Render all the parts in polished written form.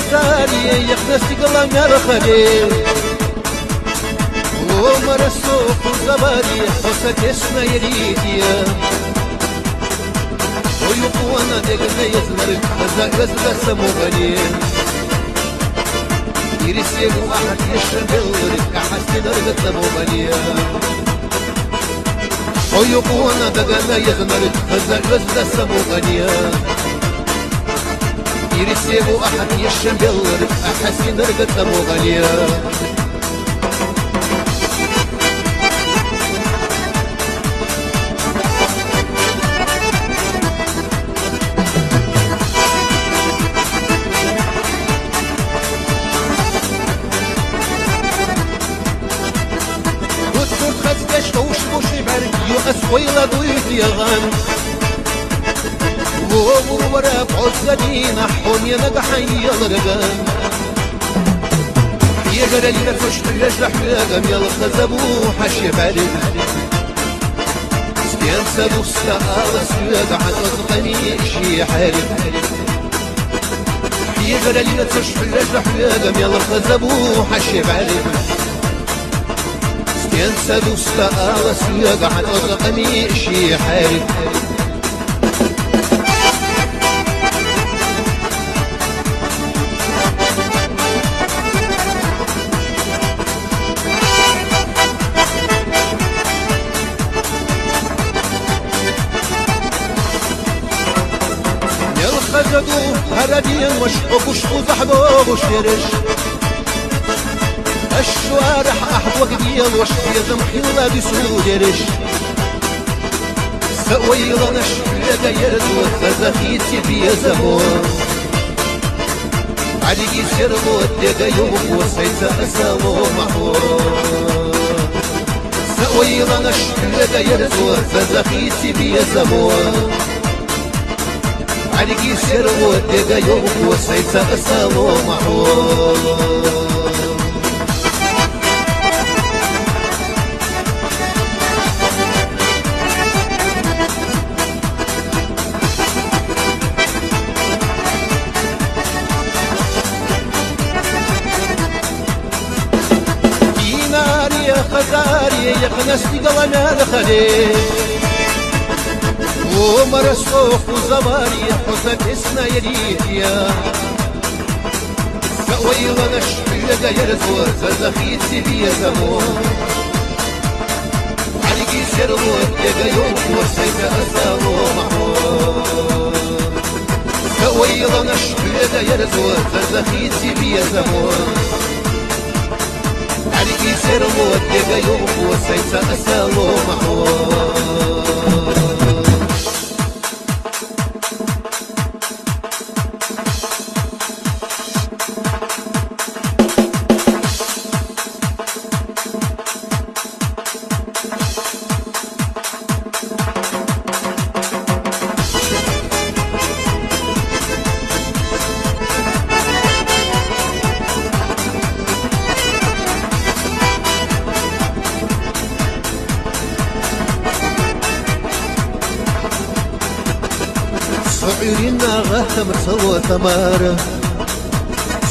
خزاري يخنسي قلم يا خليل ومرسوف الزباري حسك اسنا يريديا ويقوانا دقنا يزمرك خزا يزغى سمو غليل يرسيب واحد يشبلرك كحسن رغة سمو غليل ويقوانا دقنا يزمرك خزا يزغى سمو غليل يرسيب واحد يشبلرك كحسن رغة سمو غليل ويلا ضيف يا غان ورا بعزدين حون يا نقحي يا رقان يا جلالي نفشت الرجل حلاقم يا الخزبو حشي بارد سكين سادو الساعة سلاق عن أصغني شي حارب يا جلالي نفشت الرجل حلاقم يا الخزبو حشي بارد ينسى دوستا وسيق عن أرقمي شي حارب يلخزدو هردين وشقوش وزحبو وشيرش الشوارع أحد وقديل وشتي زمحي الله بسودرش سويلا نشفل يرد وخزخيتي في زمون عليكي سرغو الدقا يوم وسيت أسامو محور سويلا نشفل يرد وخزخيتي في زمون عليكي سرغو الدقا يوم وسيت أسامو محور خزاري يخنسي قلنا الخليل ومرسوف وزباري حسك اسنا يريديا سويلا نشفل يرزو زخيتي بيا زمون عليكي سرمو الدقا يوم وسيت أسامو محور سويلا نشفل يرزو زخيتي بيا زمون عليكي سرمو الدقا يوم وسيت أسامو محور صعيرنا غاهم تصوى تمارا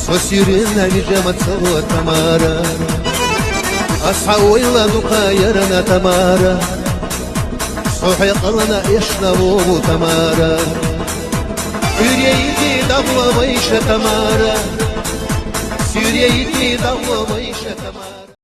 صسيرنا نجمة تصوى تمارا أصحويلا نقايرنا تمارا صحي قلنا يشنبو تمارا سيريتي دوا ميشة تمارا سيريتي دوا ميشة تمارا